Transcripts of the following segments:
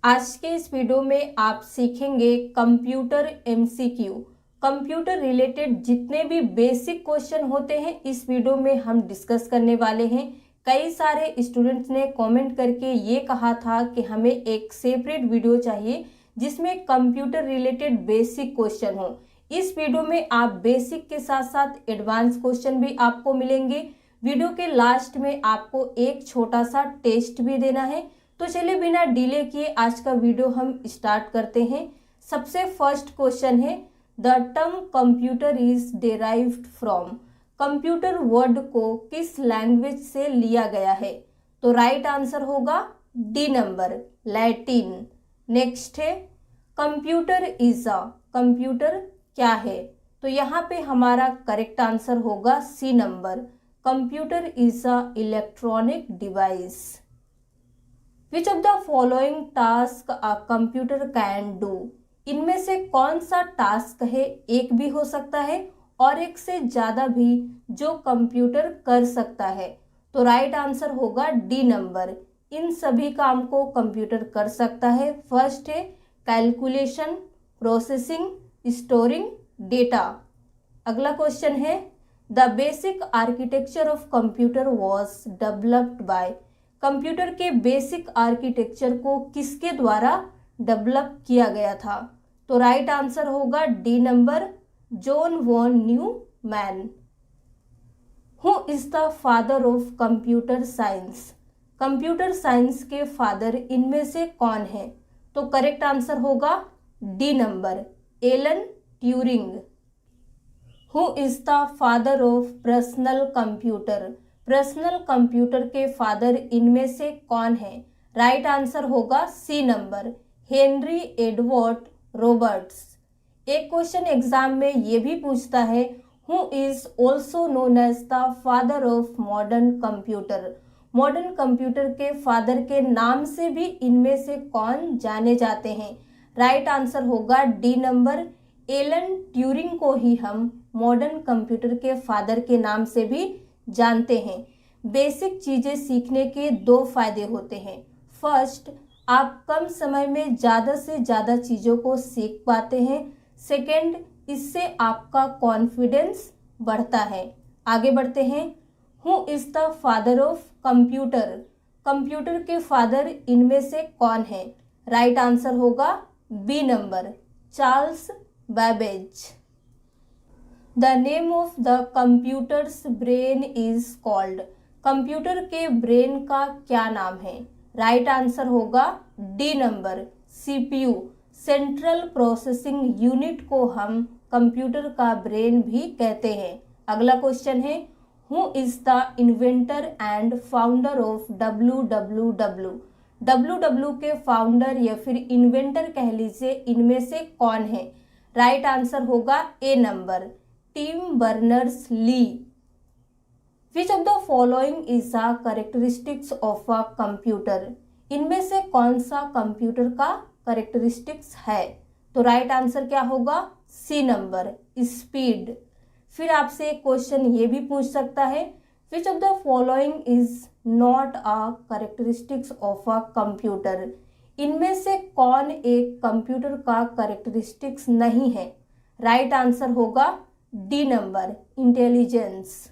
आज के इस वीडियो में आप सीखेंगे कंप्यूटर एमसीक्यू। कंप्यूटर रिलेटेड जितने भी बेसिक क्वेश्चन होते हैं इस वीडियो में हम डिस्कस करने वाले हैं। कई सारे स्टूडेंट्स ने कमेंट करके ये कहा था कि हमें एक सेपरेट वीडियो चाहिए जिसमें कंप्यूटर रिलेटेड बेसिक क्वेश्चन हो। इस वीडियो में आप बेसिक के साथ साथ एडवांस क्वेश्चन भी आपको मिलेंगे। वीडियो के लास्ट में आपको एक छोटा सा टेस्ट भी देना है। तो चलिए बिना डिले किए आज का वीडियो हम स्टार्ट करते हैं। सबसे फर्स्ट क्वेश्चन है, the term computer is derived from. Computer word को किस लैंग्वेज से लिया गया है? तो राइट आंसर होगा डी नंबर, लैटिन। नेक्स्ट है, कंप्यूटर इज अ। कंप्यूटर क्या है? तो यहाँ पे हमारा करेक्ट आंसर होगा C number, computer is a electronic device. Which of the following task a computer can do. इनमें से कौन सा टास्क है, एक भी हो सकता है और एक से ज़्यादा भी, जो कंप्यूटर कर सकता है? तो राइट आंसर होगा डी नंबर, इन सभी काम को कंप्यूटर कर सकता है। फर्स्ट है कैलकुलेशन, प्रोसेसिंग, स्टोरिंग डेटा। अगला क्वेश्चन है, the basic architecture of computer was developed by. Computer के बेसिक आर्किटेक्चर को किसके द्वारा डेवलप किया गया था? तो राइट आंसर होगा D number, John von Neumann. Who is the father of computer science. Computer science के फादर इनमें से कौन है? तो करेक्ट आंसर होगा D number, Alan Turing. Who is the father of personal computer. Personal computer के father इनमें से कौन है? राइट आंसर होगा C number, Henry Edward Roberts. एक क्वेश्चन एग्जाम में ये भी पूछता है, who is also known as the father of modern computer. Modern computer के फादर के नाम से भी इनमें से कौन जाने जाते हैं? राइट आंसर होगा डी नंबर, एलन ट्यूरिंग को ही हम मॉडर्न कंप्यूटर के फादर के नाम से भी जानते हैं। बेसिक चीज़ें सीखने के दो फायदे होते हैं। फर्स्ट, आप कम समय में ज़्यादा से ज़्यादा चीज़ों को सीख पाते हैं। सेकंड, इससे आपका कॉन्फिडेंस बढ़ता है। आगे बढ़ते हैं, who is the father of computer. Computer के फादर इनमें से कौन है? राइट आंसर होगा B number, Charles Babbage. The name of the computer's brain is called. Computer के ब्रेन का क्या नाम है? राइट आंसर होगा D number, CPU. Central processing unit को हम कंप्यूटर का ब्रेन भी कहते हैं। अगला क्वेश्चन है, who is the inventor and founder of WWW। WWW के फाउंडर या फिर इन्वेंटर कह लीजिए, इनमें से कौन है? राइट आंसर होगा A number, Tim Berners Lee. Which of the following is a characteristics of a computer. इनमें से कौन सा कंप्यूटर का कैरेक्टरिस्टिक्स है? तो राइट आंसर क्या होगा? C number, speed. फिर आपसे एक क्वेश्चन ये भी पूछ सकता है, which of the following is not a characteristics of a computer. इनमें से कौन एक कंप्यूटर का कैरेक्टरिस्टिक्स नहीं है? राइट आंसर होगा D number, intelligence.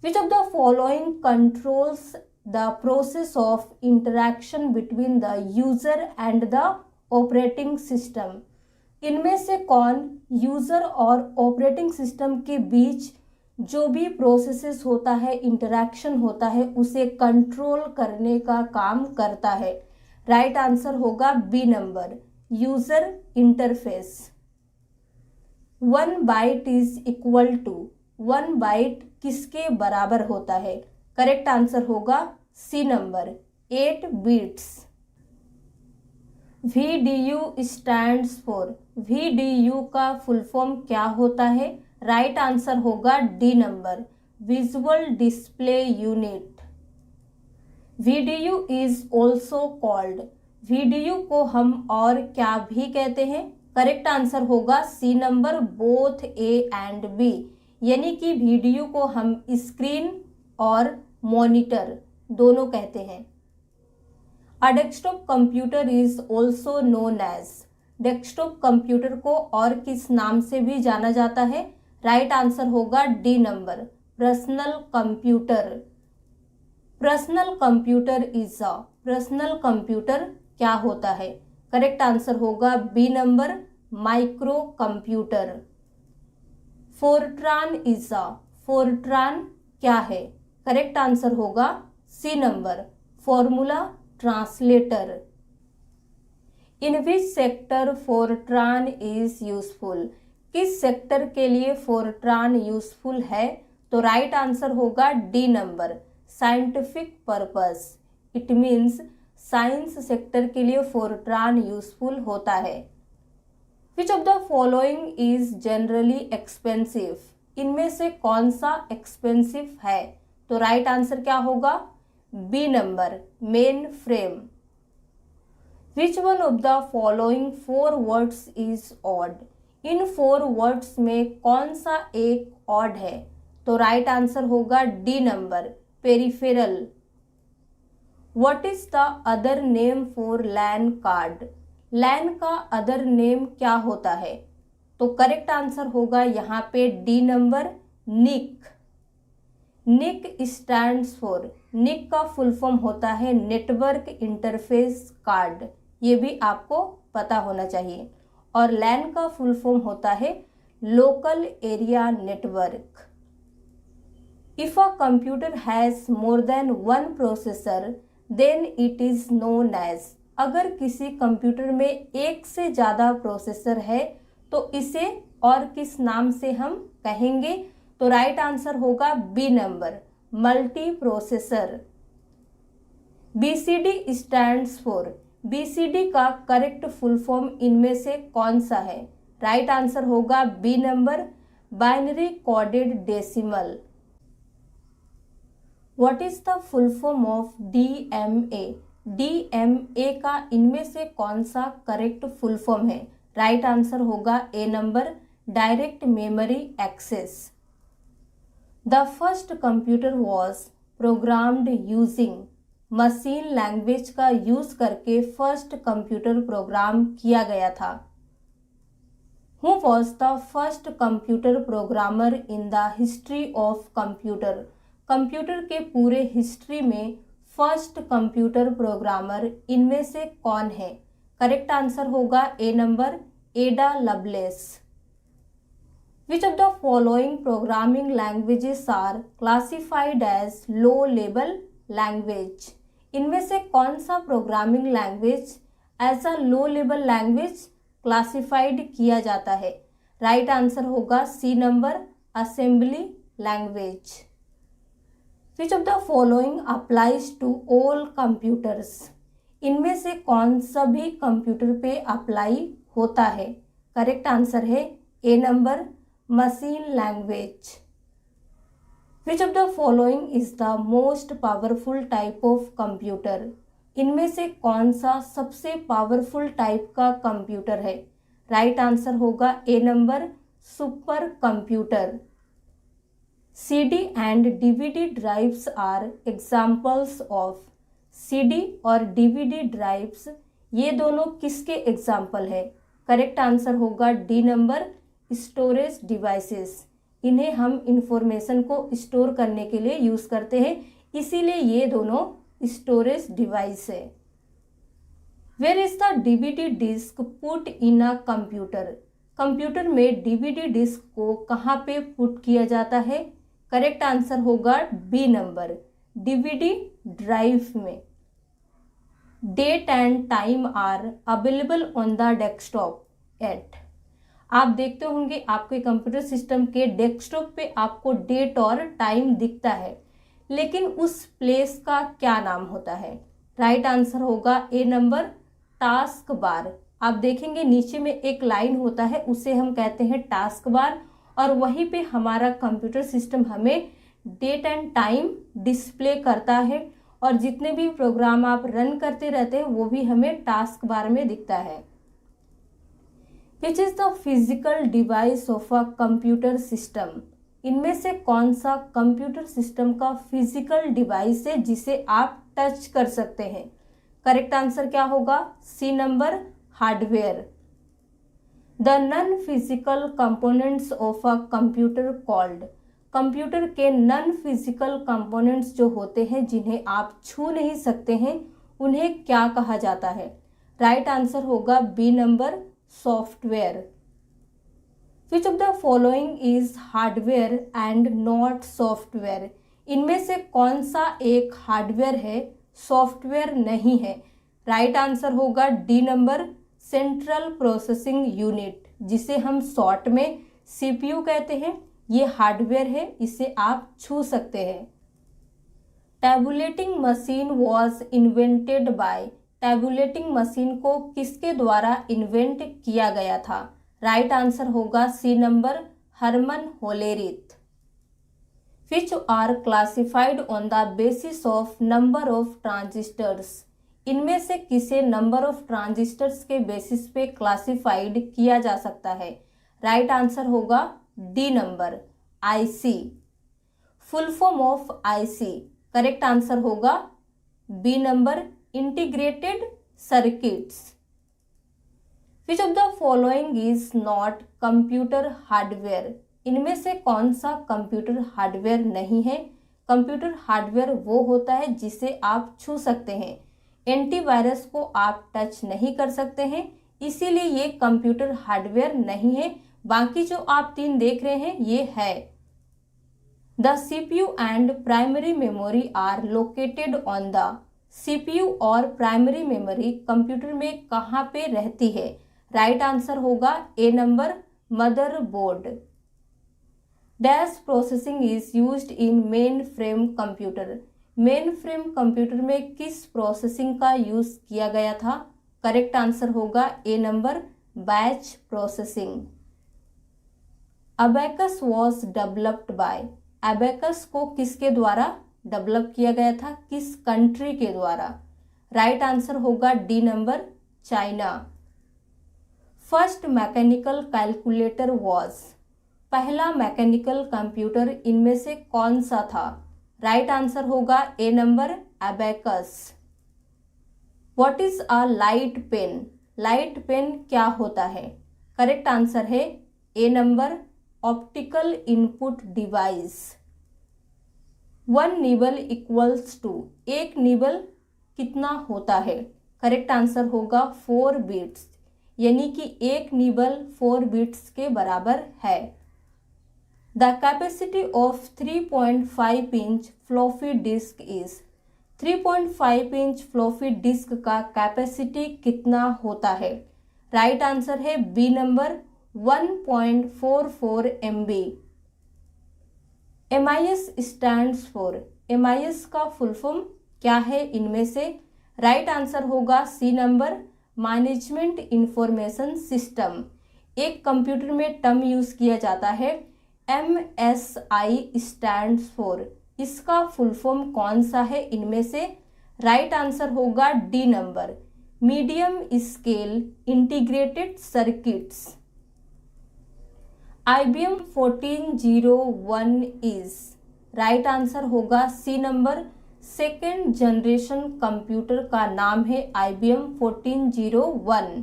Which of the following controls the process of interaction between the user and the operating system. इनमें से कौन यूजर और ऑपरेटिंग सिस्टम के बीच जो भी प्रोसेसेस होता है, इंटरैक्शन होता है, उसे कंट्रोल करने का काम करता है? राइट आंसर होगा B number, user interface. 1 byte is equal to. 1 byte किसके बराबर होता है? करेक्ट आंसर होगा C number, 8 bits. VDU stands for. VDU का फुल फॉर्म क्या होता है? राइट आंसर होगा D number, visual display unit. VDU is also called. VDU को हम और क्या भी कहते हैं? करेक्ट आंसर होगा C number, both A and B. यानी कि वीडियो को हम स्क्रीन और मॉनिटर दोनों कहते हैं। A desktop computer is also known as, desktop computer को और किस नाम से भी जाना जाता है? राइट आंसर होगा D number, personal computer. Personal computer is a, personal computer क्या होता है? करेक्ट आंसर होगा B number, micro computer. Fortran is a, Fortran क्या है? करेक्ट आंसर होगा C number, formula translator. In which sector Fortran is useful, किस sector के लिए फोर्ट्रान यूजफुल है? तो राइट आंसर होगा D number, scientific purpose. It means science sector के लिए फोर्ट्रान यूजफुल होता है। Which of the following is generally expensive, इनमें से कौन सा एक्सपेंसिव है? तो राइट आंसर क्या होगा? B number, main frame. Which one of the following four words is odd, in four words में कौन सा एक ऑड है? तो राइट आंसर होगा D number, peripheral. What is the other name for LAN card, LAN का other name क्या होता है? तो करेक्ट आंसर होगा यहाँ पे D number, NIC. NIC stands for, NIC का फुल फॉर्म होता है नेटवर्क इंटरफेस कार्ड, ये भी आपको पता होना चाहिए। और लैन का फुल फॉर्म होता है local area network. If a computer has more than one processor then it is known as, अगर किसी कंप्यूटर में एक से ज़्यादा प्रोसेसर है तो इसे और किस नाम से हम कहेंगे? तो राइट आंसर होगा B number, multiprocessor. BCD stands for, BCD का करेक्ट फुल फॉर्म इनमें से कौन सा है? राइट आंसर होगा B number, binary coded decimal. What is the full form of DMA, DMA का इनमें से कौन सा करेक्ट फुल फॉर्म है? राइट आंसर होगा A number, direct memory access. The first computer was programmed using, machine language का use करके first computer program किया गया था। Who was the first computer programmer in the history of computer, computer के पूरे history में first computer programmer इनमें से कौन है? करेक्ट आंसर होगा A number, Ada Lovelace. Which of the following programming languages are classified as low level language, इनमें से कौन सा programming language as a low level language classified किया जाता है? राइट आंसर होगा C number, assembly language. Which of the following applies to all computers, इनमें से कौन सा भी कंप्यूटर पे अप्लाई होता है? करेक्ट आंसर है A number, machine language. Which of the following is the most powerful type of computer, इनमें से कौन सा सबसे पावरफुल टाइप का कंप्यूटर है? राइट आंसर होगा A number, super computer. CD and DVD drives are examples of, CD और DVD drives ये दोनों किसके एग्जाम्पल है? करेक्ट आंसर होगा डी नंबर, स्टोरेज डिवाइसेस, इन्हें हम इंफॉर्मेशन को स्टोर करने के लिए यूज करते हैं, इसीलिए ये दोनों स्टोरेज डिवाइस है। Where is the DVD disk put in a computer, computer में DVD डिस्क को कहाँ पे पुट किया जाता है? करेक्ट आंसर होगा बी नंबर, DVD ड्राइव में। Date and time are available on the desktop at, आप देखते होंगे आपके कंप्यूटर सिस्टम के डेस्कटॉप पे आपको डेट और टाइम दिखता है, लेकिन उस प्लेस का क्या नाम होता है? राइट आंसर होगा ए नंबर, टास्क बार। आप देखेंगे नीचे में एक लाइन होता है, उसे हम कहते हैं टास्क बार, और वहीं पे हमारा कंप्यूटर सिस्टम हमें डेट एंड टाइम डिस्प्ले करता है, और जितने भी प्रोग्राम आप रन करते रहते हैं वो भी हमें टास्क बार में दिखता है। Which is the physical device of a computer system, इनमें से कौन सा कंप्यूटर सिस्टम का फिजिकल डिवाइस है जिसे आप टच कर सकते हैं? करेक्ट आंसर क्या होगा? C number, hardware. The non physical components of a computer called. Computer के नॉन फिजिकल कंपोनेंट्स जो होते हैं जिन्हें आप छू नहीं सकते हैं, उन्हें क्या कहा जाता है? राइट आंसर होगा B number, software. Which of the following is hardware and not software? इनमें से कौन सा एक हार्डवेयर है, सॉफ्टवेयर नहीं है? राइट आंसर होगा D number, central processing unit, जिसे हम शॉर्ट में सीपीयू कहते हैं। ये हार्डवेयर है, इसे आप छू सकते हैं। Tabulating machine was invented bye. Tabulating machine को किसके द्वारा इन्वेंट किया गया था? राइट आंसर होगा C number, Herman Hollerith. Which are classified on the basis of number of transistors? इनमें से किसे नंबर ऑफ ट्रांजिस्टर्स के बेसिस पे क्लासिफाइड किया जा सकता है? राइट आंसर होगा D number, IC. Full form of IC, correct answer होगा B number, integrated circuits. Which of the following is not computer hardware? इनमें से कौन सा कंप्यूटर हार्डवेयर नहीं है? कंप्यूटर हार्डवेयर वो होता है जिसे आप छू सकते हैं। एंटीवायरस को आप टच नहीं कर सकते हैं, इसीलिए ये कंप्यूटर हार्डवेयर नहीं है। बाकी जो आप तीन देख रहे हैं ये है। The CPU and primary memory are located on the. CPU और प्राइमरी मेमोरी कंप्यूटर में कहाँ पे रहती है? राइट आंसर होगा A number, motherboard. Dash processing is used in main frame computer. Main frame computer में किस प्रोसेसिंग का यूज किया गया था? करेक्ट आंसर होगा A number, batch processing. Abacus was developed by. Abacus को किसके द्वारा डेवलप किया गया था? किस कंट्री के द्वारा? राइट आंसर होगा D number, China. First mechanical calculator was. पहला मैकेनिकल कंप्यूटर इनमें से कौन सा था? राइट आंसर होगा A number, abacus. What is a light pen? Light pen क्या होता है? करेक्ट आंसर है A number, optical input device. One nibble equals to. एक निबल कितना होता है? करेक्ट आंसर होगा 4 बिट्स, यानी कि एक निबल 4 बिट्स के बराबर है। The capacity of 3.5 inch floppy disk is. 3.5 inch floppy disk का कैपेसिटी कितना होता है? राइट आंसर है B number, 1.44 MB। MIS stands for. MIS का फुल फॉर्म क्या है इनमें से? राइट आंसर होगा C number, management information system. एक कंप्यूटर में टर्म यूज किया जाता है MSI स्टैंड्स फॉर। इसका फुल फॉर्म कौन सा है इनमें से? राइट आंसर होगा D number, medium scale integrated circuits. IBM 1401 is. Right answer होगा C number, second generation computer का नाम है IBM 1401।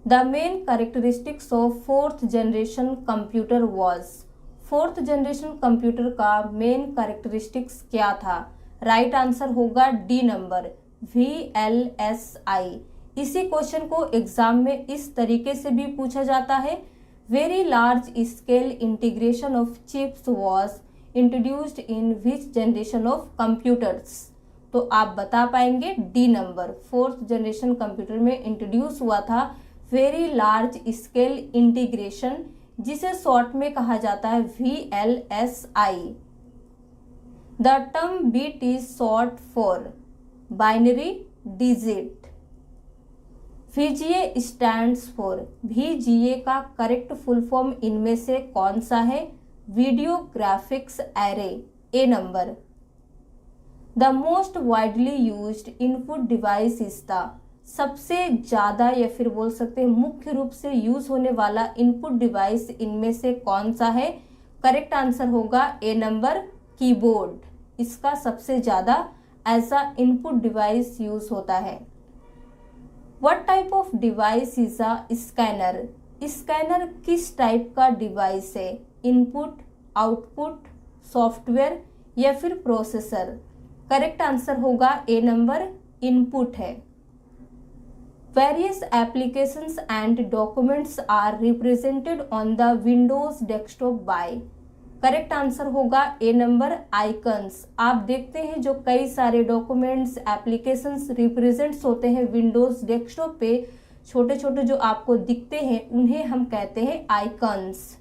The main characteristics of fourth generation computer was. Fourth generation computer का मेन कैरेक्टरिस्टिक्स क्या था? Right answer होगा D number, VLSI। इसी question को एग्जाम में इस तरीके से भी पूछा जाता है। Very large scale integration of chips was introduced in which generation of computers? तो आप बता पाएंगे D number, fourth generation computer में इंट्रोड्यूस हुआ था वेरी लार्ज स्केल इंटीग्रेशन, जिसे शॉर्ट में कहा जाता है VLSI। The term bit is short for binary digit. VGA stands for. VGA का करेक्ट फुल फॉर्म इनमें से कौन सा है? Video graphics array, A number. The most widely used input device is the. सबसे ज़्यादा या फिर बोल सकते हैं मुख्य रूप से यूज होने वाला इनपुट डिवाइस इनमें से कौन सा है? करेक्ट आंसर होगा ए नंबर, कीबोर्ड। इसका सबसे ज़्यादा as a input device use होता है। What type of device is a scanner? Scanner किस टाइप का डिवाइस है? इनपुट, आउटपुट, सॉफ्टवेयर या फिर प्रोसेसर? करेक्ट आंसर होगा ए नंबर, इनपुट है। Various applications and documents are represented on the Windows desktop by? Correct answer होगा A number, icons. आप देखते हैं जो कई सारे डॉक्यूमेंट्स, एप्लीकेशंस रिप्रेजेंट्स होते हैं विंडोज डेस्कटॉप पे, छोटे छोटे जो आपको दिखते हैं उन्हें हम कहते हैं icons.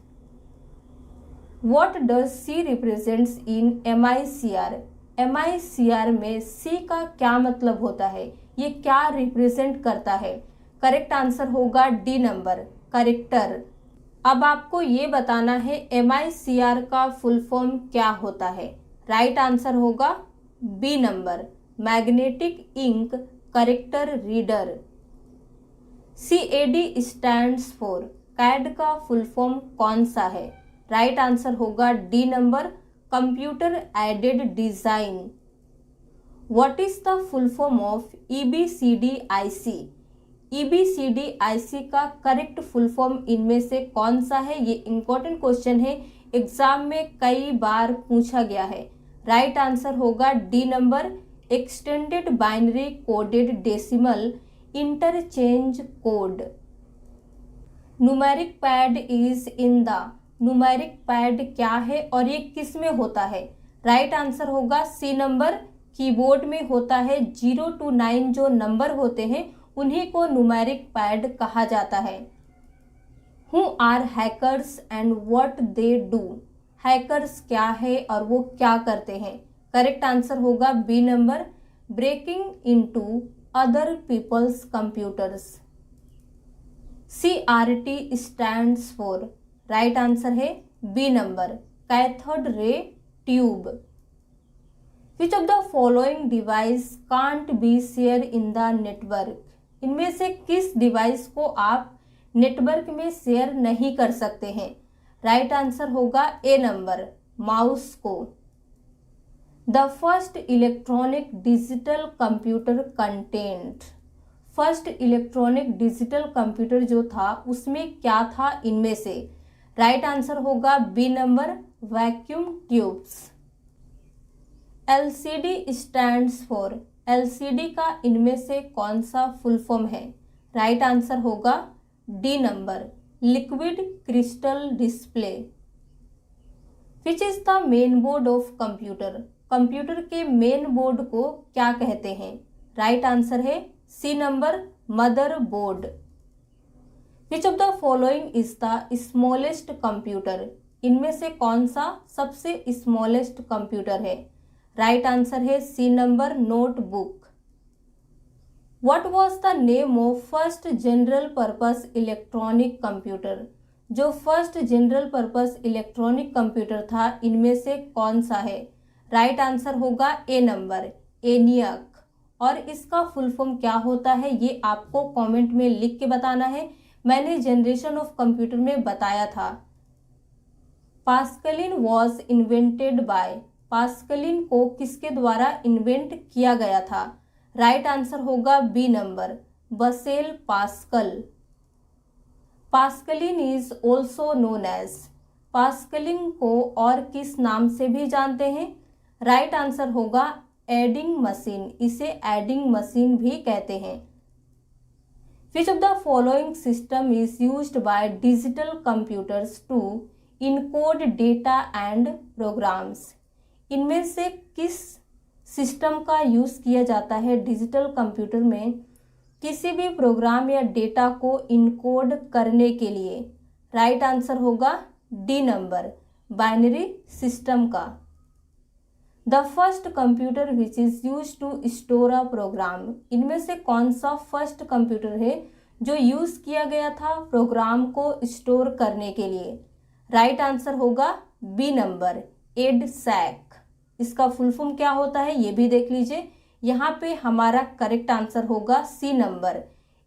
What does C represents in MICR? MICR में C का क्या मतलब होता है? ये क्या रिप्रेजेंट करता है? करेक्ट आंसर होगा डी नंबर, करेक्टर। अब आपको ये बताना है MICR का फुल फॉर्म क्या होता है। राइट आंसर होगा B number, magnetic ink character reader. CAD stands for? CAD का फुल फॉर्म कौन सा है? राइट आंसर होगा D number, computer aided design. What is the full form of EBCDIC? EBCDIC का करेक्ट फुल फॉर्म इनमें से कौन सा है? ये इंपॉर्टेंट क्वेश्चन है, एग्जाम में कई बार पूछा गया है। राइट आंसर होगा D number, extended binary coded decimal interchange code. Numeric pad is in the? Numeric pad क्या है और ये किस में होता है? राइट आंसर होगा सी नंबर, कीबोर्ड में होता है। 0 to 9 जो नंबर होते हैं उन्हीं को न्यूमेरिक पैड कहा जाता है। Who are hackers and what they do? Hackers क्या है और वो क्या करते हैं? करेक्ट आंसर होगा B number, breaking into other people's computers. CRT stands for? Right answer है B number, cathode ray tube. Which of the following device can't be share in the network? इनमें से किस डिवाइस को आप network में share नहीं कर सकते हैं? राइट आंसर होगा ए नंबर, माउस को। The first electronic digital computer content? First electronic digital computer जो था उसमें क्या था इनमें से? राइट आंसर होगा B number, vacuum tubes. LCD stands for? LCD का इनमें से कौन सा फुल फॉर्म है? राइट आंसर होगा D number, liquid crystal display. Which is the main board of computer? Computer के मेन बोर्ड को क्या कहते हैं? राइट आंसर है C number, motherboard. Which of the following is the smallest computer? इनमें से कौन सा सबसे स्मॉलेस्ट कंप्यूटर है? राइट आंसर है C number, notebook. What was the name of first general purpose electronic computer? जो first general purpose electronic computer था इनमें से कौन सा है? राइट आंसर होगा ए नंबर, एनियक। और इसका फुल फॉर्म क्या होता है ये आपको कमेंट में लिख के बताना है। मैंने जनरेशन ऑफ कंप्यूटर में बताया था। Pascaline was invented by? Pascaline को किसके द्वारा इन्वेंट किया गया था? राइट आंसर होगा बी नंबर, बसेल Pascal. Pascaline is also known as? Pascaline को और किस नाम से भी जानते हैं? राइट आंसर होगा एडिंग मशीन, इसे एडिंग मशीन भी कहते हैं। Which of the following system is used by digital computers to encode data and programs? इनमें से किस सिस्टम का यूज किया जाता है डिजिटल कंप्यूटर में किसी भी प्रोग्राम या डेटा को इनकोड करने के लिए? राइट आंसर होगा डी नंबर, बाइनरी सिस्टम का। The first computer which is use to store a program? इनमें से कौन सा फर्स्ट कंप्यूटर है जो यूज किया गया था प्रोग्राम को स्टोर करने के लिए? राइट आंसर होगा बी नंबर, एडसैक। इसका फुल फॉर्म क्या होता है ये भी देख लीजिए। यहाँ पे हमारा करेक्ट आंसर होगा C number,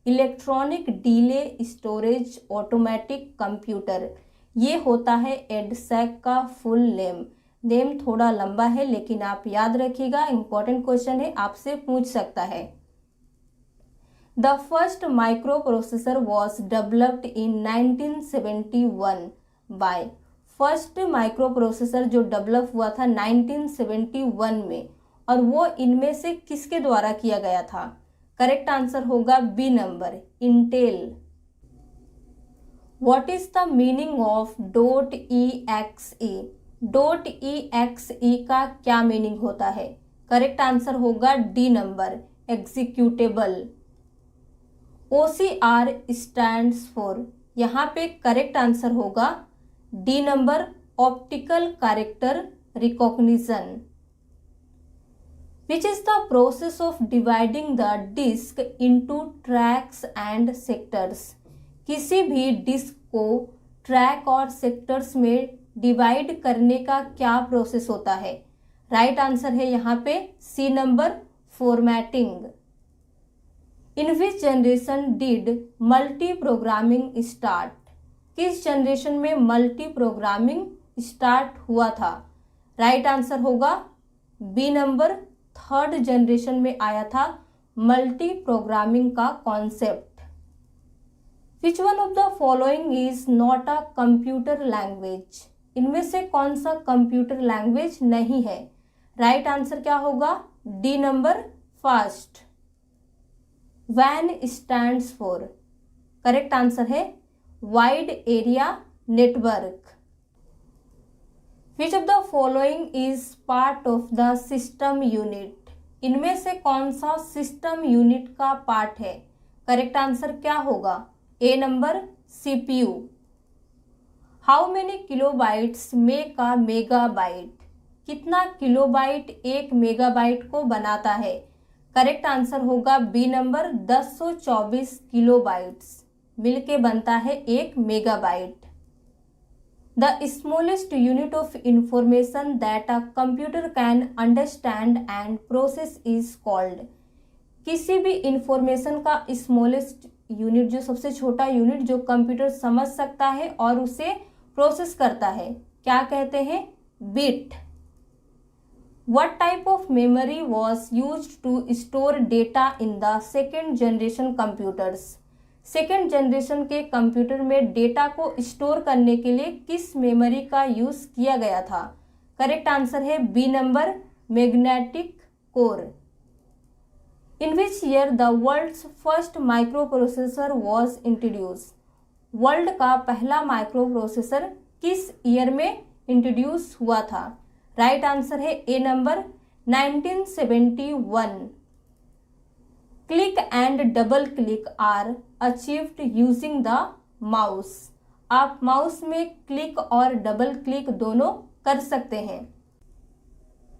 electronic delay storage automatic computer. ये होता है एडसैक का फुल नेम। नेम थोड़ा लंबा है लेकिन आप याद रखिएगा, इंपॉर्टेंट क्वेश्चन है, आपसे पूछ सकता है। The first micro processor was developed in 1971 by. First micro processor जो डेवलप हुआ था 1971 में, और वो इनमें से किसके द्वारा किया गया था? करेक्ट आंसर होगा B number, Intel. What is the meaning of .exe? .exe का क्या मीनिंग होता है? करेक्ट आंसर होगा D number, executable. OCR stands for, यहाँ पे करेक्ट आंसर होगा D number, optical character recognition. Which is the process of dividing the disk into tracks and sectors? किसी भी डिस्क को ट्रैक और सेक्टर्स में डिवाइड करने का क्या प्रोसेस होता है? राइट आंसर है यहाँ पे C number, formatting. In which generation did multi programming start? किस जनरेशन में मल्टी प्रोग्रामिंग स्टार्ट हुआ था? राइट आंसर होगा बी नंबर, थर्ड जनरेशन में आया था मल्टी प्रोग्रामिंग का concept. Which one of the following is not a computer language? इनमें से कौन सा कंप्यूटर लैंग्वेज नहीं है? राइट आंसर क्या होगा? D number, fast. WAN stands for, correct answer है wide area network. Which of the following is part of the system unit? इनमें से कौन सा सिस्टम यूनिट का पार्ट है? करेक्ट आंसर क्या होगा? A number, CPU। How many kilobytes make a megabyte? कितना किलोबाइट एक मेगाबाइट को बनाता है? करेक्ट आंसर होगा बी नंबर, 1024 किलोबाइट्स मिलके बनता है एक megabyte. The smallest unit of information that a computer can understand and process is called. किसी भी इंफॉर्मेशन का स्मॉलेस्ट यूनिट, जो सबसे छोटा यूनिट जो कंप्यूटर समझ सकता है और उसे प्रोसेस करता है, क्या कहते हैं? Bit. What type of memory was used to store data in the second generation computers? Second generation के कंप्यूटर में डेटा को स्टोर करने के लिए किस मेमोरी का यूज किया गया था? करेक्ट आंसर है B number, magnetic core. In which year the world's first micro processor was introduce? World का पहला माइक्रो प्रोसेसर किस ईयर में इंट्रोड्यूस हुआ था? राइट आंसर है A number, 1971। Click and double click are achieved using the mouse. आप mouse में click और डबल क्लिक दोनों कर सकते हैं।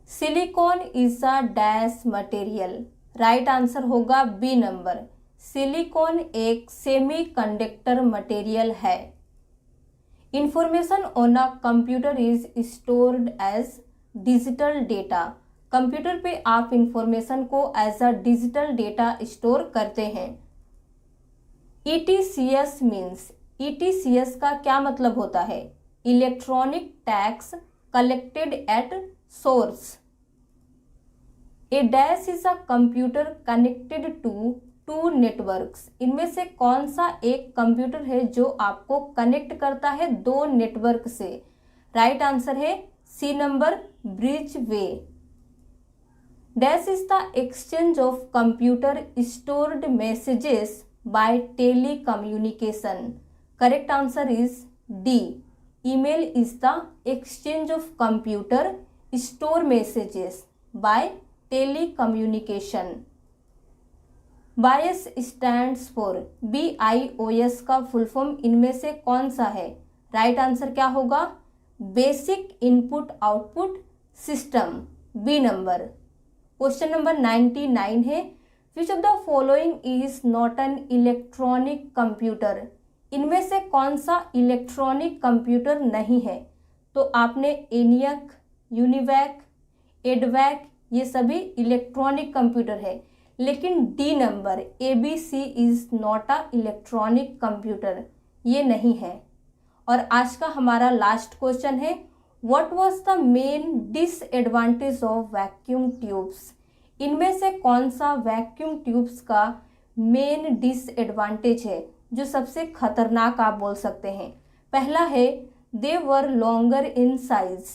Silicon is a dash material. Right answer होगा बी नंबर, सिलिकॉन एक सेमीकंडक्टर मटेरियल है। Information on a computer is stored as digital data. Computer पे आप इंफॉर्मेशन को as a digital data store करते हैं। ETCS मीन्स, ETCS का क्या मतलब होता है? Electronic tax collected at source. A dash is a computer connected to two networks. इनमें से कौन सा एक कंप्यूटर है जो आपको कनेक्ट करता है दो नेटवर्क से? राइट आंसर है C number, bridge way. Dash is the exchange of computer stored messages by telecommunication. Correct answer is D, email is the exchange of computer store messages by telecommunication. BIOS stands for, BIOS का full form इनमें से कौन सा है? Right answer क्या होगा? Basic input output system, B number. Question number 99 है, which of the following is not an electronic computer? इनमें से कौन सा इलेक्ट्रॉनिक कंप्यूटर नहीं है? तो आपने एनियक, यूनिवैक, एडवैक, ये सभी इलेक्ट्रॉनिक कंप्यूटर है, लेकिन D number, ABC is not a electronic computer, ये नहीं है। और आज का हमारा लास्ट क्वेश्चन है, what was the main disadvantage of vacuum tubes? इनमें से कौन सा वैक्यूम ट्यूब्स का मेन डिसएडवांटेज है, जो सबसे खतरनाक आप बोल सकते हैं? पहला है दे वर लॉन्गर इन साइज,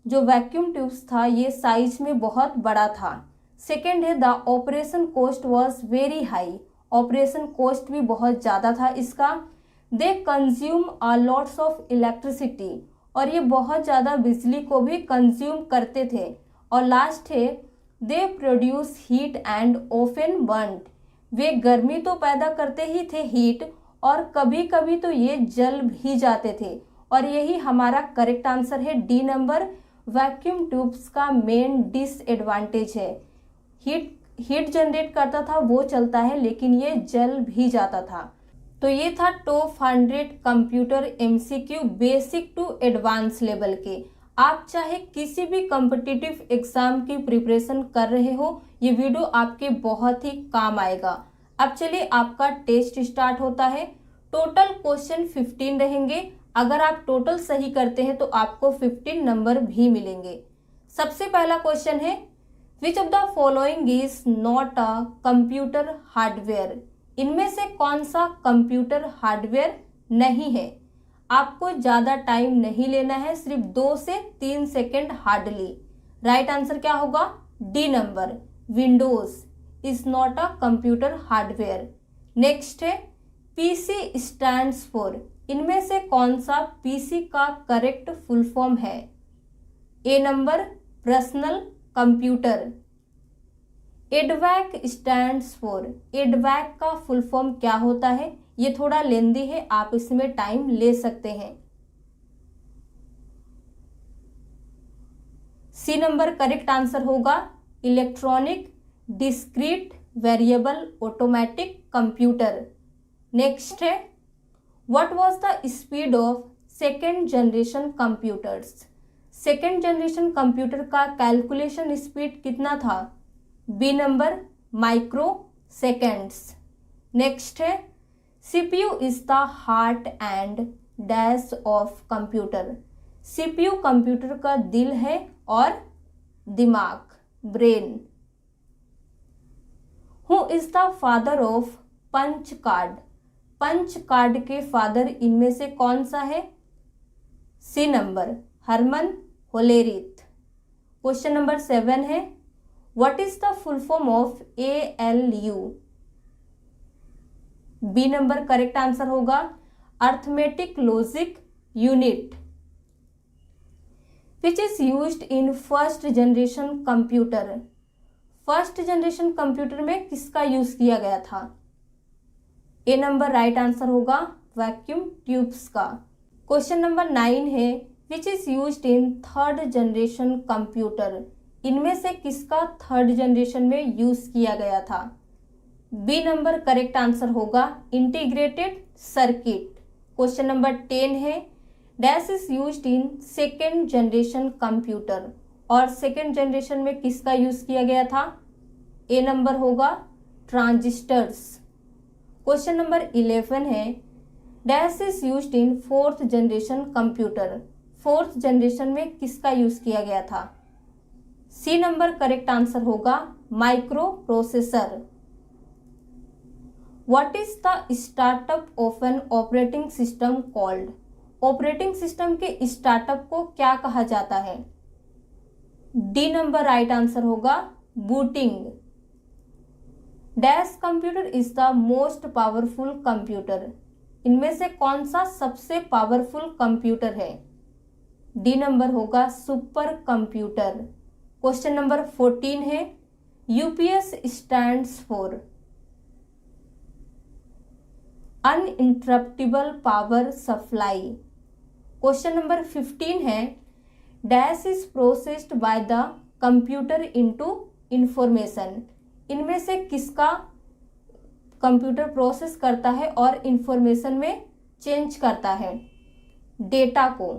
जो वैक्यूम ट्यूब्स था ये साइज में बहुत बड़ा था। सेकेंड है the operation cost was very high, operation cost भी बहुत ज़्यादा था इसका। They consume a lots of electricity, और ये बहुत ज़्यादा बिजली को भी कंज्यूम करते थे। और लास्ट है they produce heat and often burned, वे गर्मी तो पैदा करते ही थे हीट, और कभी कभी तो ये जल भी जाते थे। और यही हमारा करेक्ट आंसर है डी नंबर, वैक्यूम ट्यूब्स का मेन डिसएडवांटेज है। हीट जनरेट करता था वो चलता है, लेकिन ये जल भी जाता था। तो ये था top 100 computer MCQ basic to advance level के। आप चाहे किसी भी कॉम्पिटिटिव एग्जाम की प्रिपरेशन कर रहे हो, ये वीडियो आपके बहुत ही काम आएगा। अब चलिए आपका टेस्ट स्टार्ट होता है। टोटल क्वेश्चन 15 रहेंगे। अगर आप टोटल सही करते हैं तो आपको 15 नंबर भी मिलेंगे। सबसे पहला क्वेश्चन है which of the following is not a computer hardware? इनमें से कौन सा कंप्यूटर हार्डवेयर नहीं है? आपको ज़्यादा टाइम नहीं लेना है, सिर्फ 2 से 3 सेकेंड हार्डली। राइट आंसर क्या होगा? D number, Windows is not a computer hardware. Next है पीसी स्टैंड्स फॉर, इनमें से कौन सा पीसी का करेक्ट फुल फॉर्म है? A number personal computer. EDVAC stands for, EDVAC का फुल फॉर्म क्या होता है? ये थोड़ा लेंदी है, आप इसमें टाइम ले सकते हैं। सी नंबर करेक्ट आंसर होगा electronic discrete variable automatic computer. Next है what was the speed of second generation computers? Second generation computer का कैलकुलेशन स्पीड कितना था? B number microseconds. Next है CPU is the heart and dash of computer. CPU computer का दिल है और दिमाग, brain. Who is the father of punch card? Punch card के फादर इनमें से कौन सा है? C number Herman Hollerith. Question number 7 है what is the full form of ALU? B number correct answer होगा arithmetic logic unit. Which is used in first generation computer? First generation computer में किसका use किया गया था? A number right answer होगा vacuum tubes का। Question number 9 है which is used in third generation computer? इनमें से किसका थर्ड जनरेशन में यूज किया गया था? बी नंबर करेक्ट आंसर होगा इंटीग्रेटेड सर्किट। क्वेश्चन नंबर 10 है dash is used in second generation computer, और सेकेंड जनरेशन में किसका यूज किया गया था? ए नंबर होगा ट्रांजिस्टर्स। क्वेश्चन नंबर 11 है dash is used in fourth generation computer? Fourth generation में किसका यूज किया गया था? सी नंबर करेक्ट आंसर होगा micro processor. What is the startup of an operating system called? Operating system के startup को क्या कहा जाता है? डी नंबर राइट आंसर होगा booting. Dash computer is the most powerful computer? इनमें से कौन सा सबसे पावरफुल कंप्यूटर है? डी नंबर होगा सुपर कंप्यूटर। क्वेश्चन नंबर 14 है UPS stands for uninterruptible power supply. Question number 15 है dash is processed by the computer into information? इनमें से किसका कंप्यूटर प्रोसेस करता है और इंफॉर्मेशन में चेंज करता है? डेटा को।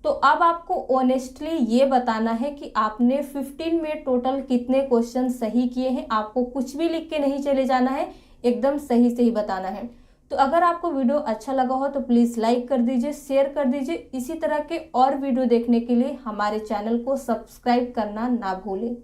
तो अब आपको ऑनेस्टली ये बताना है कि आपने 15 में टोटल कितने क्वेश्चन सही किए हैं। आपको कुछ भी लिख के नहीं चले जाना है, एकदम सही सही बताना है। तो अगर आपको वीडियो अच्छा लगा हो तो प्लीज़ लाइक कर दीजिए, शेयर कर दीजिए। इसी तरह के और वीडियो देखने के लिए हमारे चैनल को सब्सक्राइब करना ना भूलें।